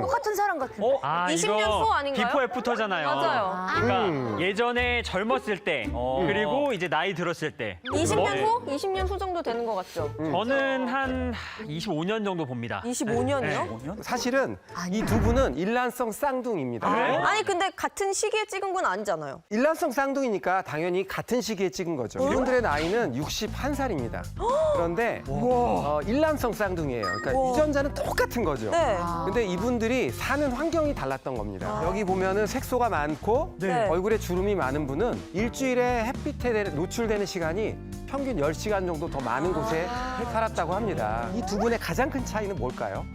똑같은 사람 같은. 아, 20년 이거 후 아닌가요? 비포 애프터잖아요. 맞아요. 그러니까 예전에 젊었을 때 그리고 이제 나이 들었을 때. 20년 후? 20년 후 정도 되는 것 같죠? 저는 한 25년 정도 봅니다. 25년이요? 사실은 이 두 분은 일란성 쌍둥이입니다. 아니 근데 같은 시기에 찍은 건 아니잖아요. 일란성 쌍둥이니까 당연히 같은 시기에 찍은 거죠. 이분들의 나이는 61살입니다. 그런데 일란성 쌍둥이에요. 그러니까 유전자는 똑같은 거죠. 네. 근데 이분들이 사는 환경이 달랐던 겁니다. 여기 보면은 색소가 많고 네. 얼굴에 주름이 많은 분은 일주일에 햇빛에 노출되는 시간이 평균 10시간 정도 더 많은 곳에 살았다고 합니다. 이 두 분의 가장 큰 차이는 뭘까요?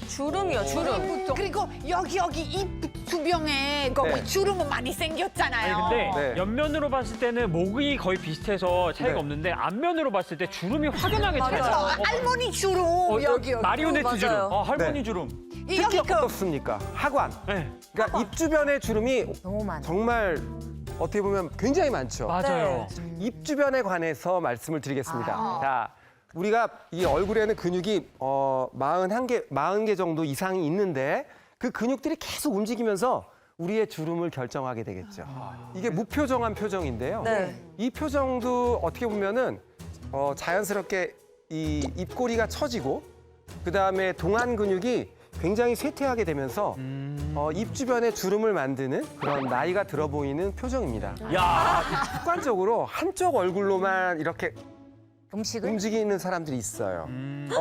주름이요, 주름. 그리고 여기 입 주변에 네. 주름은 많이 생겼잖아요. 아니 근데 네. 옆면으로 봤을 때는 목이 거의 비슷해서 차이가 네. 없는데 앞면으로 봤을 때 주름이 확연하게 차이가 그렇죠. 나요. 할머니 주름 여기. 마리오네트 맞아요. 주름. 할머니 네. 주름. 여기 특히 어떻습니까? 하관. 네. 그러니까 입 주변의 주름이 너무 많아. 정말 어떻게 보면 굉장히 많죠. 맞아요. 입 주변에 관해서 말씀을 드리겠습니다. 자, 우리가 이 얼굴에는 근육이 40개 정도 이상이 있는데 그 근육들이 계속 움직이면서 우리의 주름을 결정하게 되겠죠. 이게 무표정한 표정인데요. 네. 이 표정도 어떻게 보면은 자연스럽게 이 입꼬리가 처지고 그다음에 동안 근육이 굉장히 쇠퇴하게 되면서 입 주변에 주름을 만드는 그런 나이가 들어 보이는 표정입니다. 야, 습관적으로 한쪽 얼굴로만 이렇게 음식을 움직이는 사람들이 있어요.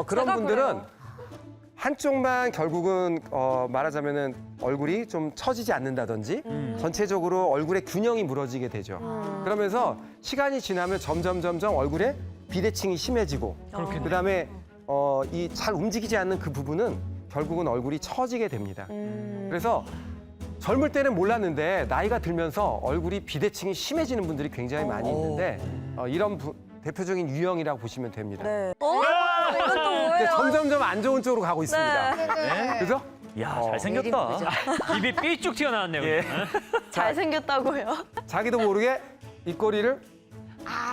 그런 제가 분들은 그래요. 한쪽만 결국은 말하자면은 얼굴이 좀 처지지 않는다든지 전체적으로 얼굴의 균형이 무너지게 되죠. 그러면서 시간이 지나면 점점 얼굴에 비대칭이 심해지고 그다음에 이 잘 움직이지 않는 그 부분은 결국은 얼굴이 처지게 됩니다. 그래서 젊을 때는 몰랐는데 나이가 들면서 얼굴이 비대칭이 심해지는 분들이 굉장히 많이 있는데 이런 대표적인 유형이라고 보시면 됩니다. 네. 이건 또 근데 뭐예요? 점점 안 좋은 쪽으로 가고 있습니다. 네. 그죠? 야, 잘생겼다. 입이 삐쭉 튀어나왔네요. 잘생겼다고요? 자기도 모르게 입꼬리를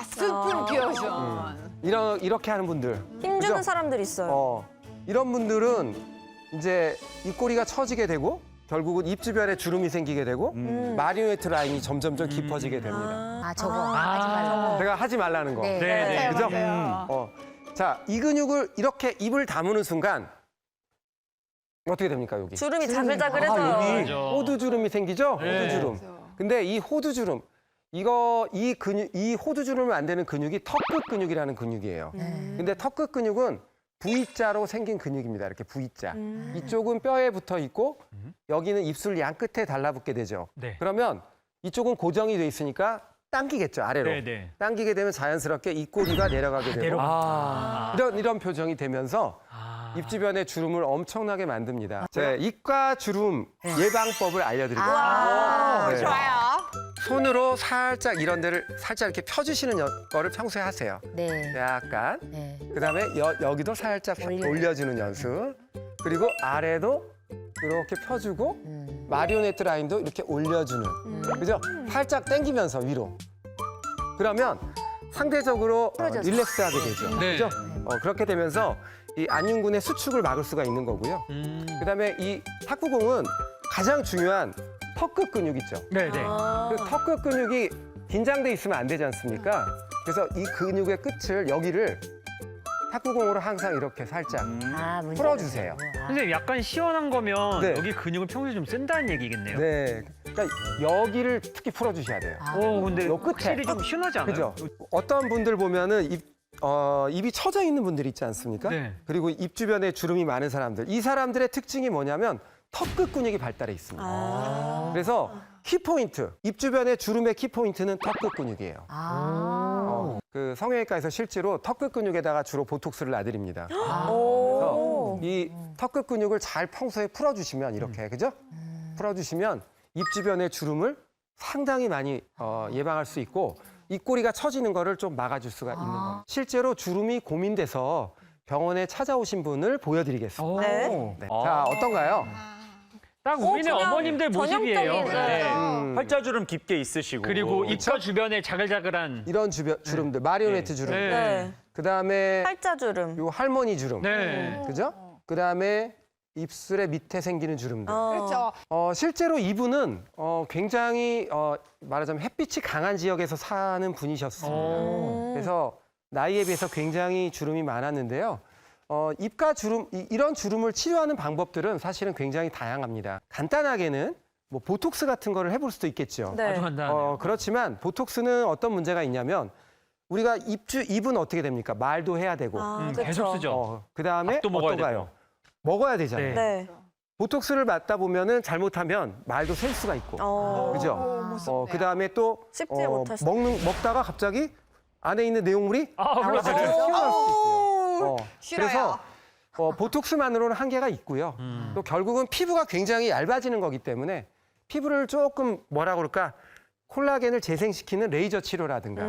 스푼 퓨전. 이렇게 하는 분들. 힘주는 그죠? 사람들 있어요. 이런 분들은 이제 입꼬리가 처지게 되고 결국은 입 주변에 주름이 생기게 되고 마리오네트 라인이 점점 깊어지게 됩니다. 저거 하지 말라고. 제가 하지 말라는 거. 네. 네. 그죠? 맞아요. 자, 이 근육을 이렇게 입을 다무는 순간 어떻게 됩니까, 여기? 주름이 자글자글해져요. 여기 맞아. 호두주름이 생기죠? 네. 호두주름. 근데 이 호두주름, 이 호두주름을 만드는 근육이 턱끝 근육이라는 근육이에요. 근데 턱끝 근육은 V자로 생긴 근육입니다. 이렇게 V자. 이쪽은 뼈에 붙어 있고 여기는 입술 양 끝에 달라붙게 되죠. 네. 그러면 이쪽은 고정이 돼 있으니까 당기겠죠, 아래로. 네. 당기게 되면 자연스럽게 입꼬리가 내려가게 되고 이런 표정이 되면서 입 주변에 주름을 엄청나게 만듭니다. 제 입과 주름 예방법을 알려드리겠습니다. 네. 좋아요. 손으로 살짝 이런 데를 살짝 이렇게 펴주시는 거를 평소에 하세요. 네. 약간. 네. 그다음에 여기도 살짝 올려주는 연습. 그리고 아래도 이렇게 펴주고 마리오네트 라인도 이렇게 올려주는. 그죠? 살짝 당기면서 위로. 그러면 상대적으로 풀어져서. 릴렉스하게 되죠. 네. 그죠? 그렇게 되면서 이 안윤근의 수축을 막을 수가 있는 거고요. 그다음에 이 탁구공은 가장 중요한 턱끝 근육 있죠. 네. 그 턱끝 근육이 긴장돼 있으면 안 되지 않습니까? 그래서 이 근육의 끝을 여기를 탁구공으로 항상 이렇게 살짝 풀어주세요. 근데 약간 시원한 거면 네. 여기 근육을 평소에 좀 쓴다는 얘기겠네요. 네. 그러니까 여기를 특히 풀어주셔야 돼요. 근데 요 끝에. 확실히 좀 시원하지 않아요? 그죠? 어떤 분들 보면은 입이 처져 있는 분들 있지 않습니까? 네. 그리고 입 주변에 주름이 많은 사람들. 이 사람들의 특징이 뭐냐면 턱끝 근육이 발달해 있습니다. 그래서 키포인트, 입 주변의 주름의 키포인트는 턱끝 근육이에요. 그 성형외과에서 실제로 턱끝 근육에다가 주로 보톡스를 놔드립니다. 그래서 이 턱끝 근육을 잘 평소에 풀어주시면 이렇게, 그죠? 풀어주시면 입 주변의 주름을 상당히 많이 예방할 수 있고 입꼬리가 처지는 거를 좀 막아줄 수가 있는 겁니다. 실제로 주름이 고민돼서 병원에 찾아오신 분을 보여드리겠습니다. 네. 네. 자, 어떤가요? 딱 우리네 그냥 어머님들 모습이에요. 전형적인, 네. 팔자주름 깊게 있으시고 그리고 입과 주변에 자글자글한. 이런 주름들, 마리오네트 주름. 네. 네. 그다음에 팔자주름. 요 할머니 주름. 네. 그죠? 그다음에 입술의 밑에 생기는 주름들. 그렇죠. 실제로 이분은 굉장히 말하자면 햇빛이 강한 지역에서 사는 분이셨습니다. 그래서 나이에 비해서 굉장히 주름이 많았는데요. 입가 주름, 이런 주름을 치료하는 방법들은 사실은 굉장히 다양합니다. 간단하게는 뭐 보톡스 같은 거를 해볼 수도 있겠죠. 네. 아주 간단하네요. 그렇지만 보톡스는 어떤 문제가 있냐면 우리가 입은 어떻게 됩니까? 말도 해야 되고. 계속 쓰죠. 그다음에 밥도 먹어야 어떤가요? 먹어야 되잖아요. 네. 네. 보톡스를 맞다 보면은 잘못하면 말도 셀 수가 있고. 그죠? 무섭네요. 그다음에 또 씹지 못할 수도 먹다가 갑자기 안에 있는 내용물이 그렇죠. 튀어나올 수도 있고요. 싫어요. 그래서 보톡스만으로는 한계가 있고요. 또 결국은 피부가 굉장히 얇아지는 거기 때문에 피부를 조금 뭐라 그럴까 콜라겐을 재생시키는 레이저 치료라든가,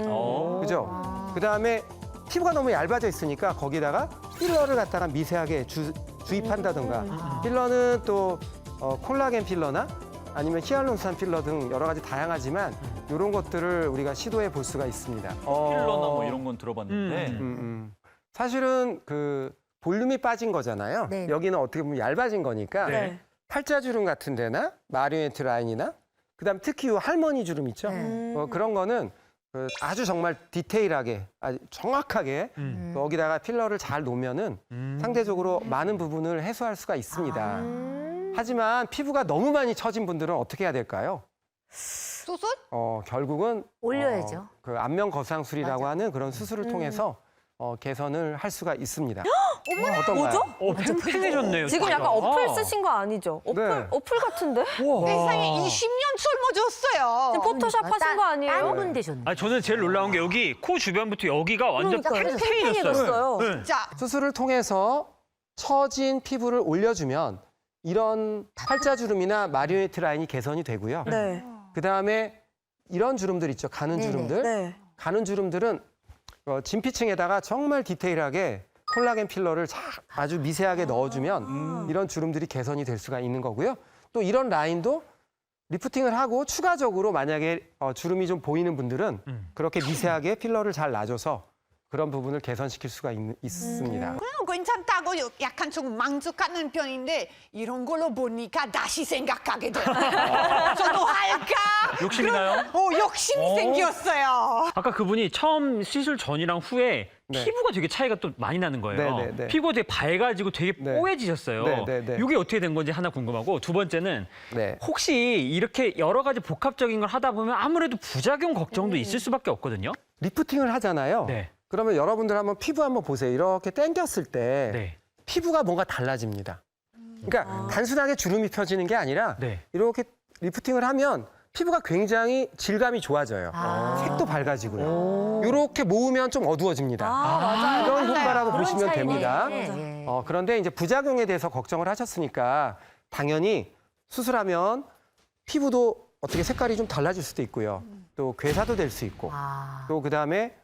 그죠? 그다음에 피부가 너무 얇아져 있으니까 거기다가 필러를 갖다가 미세하게 주입한다든가, 필러는 또 콜라겐 필러나 아니면 히알루론산 필러 등 여러 가지 다양하지만 이런 것들을 우리가 시도해 볼 수가 있습니다. 필러나 뭐 이런 건 들어봤는데 사실은 그 볼륨이 빠진 거잖아요. 네. 여기는 어떻게 보면 얇아진 거니까 네. 팔자주름 같은 데나 마리오네트 라인이나 그다음 특히 이 할머니 주름 있죠. 그런 거는 그 아주 정말 디테일하게 아주 정확하게 여기다가 필러를 잘 놓으면은 상대적으로 많은 부분을 해소할 수가 있습니다. 하지만 피부가 너무 많이 처진 분들은 어떻게 해야 될까요? 수술? 결국은 올려야죠. 그 안면 거상술이라고 하는 그런 수술을 통해서 개선을 할 수가 있습니다. 어떤가요? 팽팽해졌네요. 지금 약간 어플 쓰신 거 아니죠? 네. 어플 같은데? 세상에 20년 젊어졌어요. 지금 포토샵 하신 거 아니에요? 딴분 되셨네. 저는 제일 놀라운 게 여기 코 주변부터 여기가 완전 그러니까요. 팽팽해졌어요. 팽팽해졌어요. 자, 수술을 통해서 처진 피부를 올려주면 이런 팔자주름이나 마리오네트 라인이 개선이 되고요. 네. 그다음에 이런 주름들 있죠. 가는 네네. 주름들. 네. 가는 주름들은 진피층에다가 정말 디테일하게 콜라겐 필러를 아주 미세하게 넣어주면 이런 주름들이 개선이 될 수가 있는 거고요. 또 이런 라인도 리프팅을 하고 추가적으로 만약에 주름이 좀 보이는 분들은 그렇게 미세하게 필러를 잘 놔줘서 그런 부분을 개선시킬 수가 있습니다. 그냥 괜찮다고 약간 좀 만족하는 편인데 이런 걸로 보니까 다시 생각하게 돼요. 저도 할까? 욕심이 나요? 욕심이 생겼어요. 아까 그분이 처음 시술 전이랑 후에 네. 피부가 되게 차이가 또 많이 나는 거예요. 네, 네, 네. 피부가 되게 밝아지고 되게 네. 뽀얘지셨어요. 네, 네, 네. 이게 어떻게 된 건지 하나 궁금하고 두 번째는 네. 혹시 이렇게 여러 가지 복합적인 걸 하다 보면 아무래도 부작용 걱정도 있을 수밖에 없거든요. 리프팅을 하잖아요. 네. 그러면 여러분들 한번 피부 한번 보세요. 이렇게 당겼을 때 네. 피부가 뭔가 달라집니다. 그러니까 단순하게 주름이 펴지는 게 아니라 네. 이렇게 리프팅을 하면 피부가 굉장히 질감이 좋아져요. 색도 밝아지고요. 이렇게 모으면 좀 어두워집니다. 맞아요. 이런 효과라고 그런 보시면 차이네. 됩니다. 예. 그런데 이제 부작용에 대해서 걱정을 하셨으니까 당연히 수술하면 피부도 어떻게 색깔이 좀 달라질 수도 있고요. 또 괴사도 될 수 있고 또 그다음에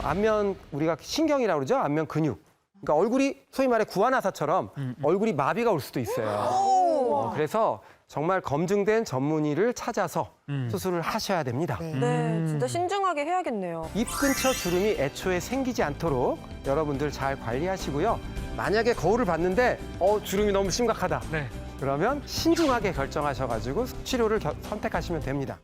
안면 우리가 신경이라고 그러죠. 안면 근육. 그러니까 얼굴이 소위 말해 구안화사처럼 얼굴이 마비가 올 수도 있어요. 그래서 정말 검증된 전문의를 찾아서 수술을 하셔야 됩니다. 네, 진짜 신중하게 해야겠네요. 입 근처 주름이 애초에 생기지 않도록 여러분들 잘 관리하시고요. 만약에 거울을 봤는데 주름이 너무 심각하다. 네. 그러면 신중하게 결정하셔가지고 치료를 선택하시면 됩니다.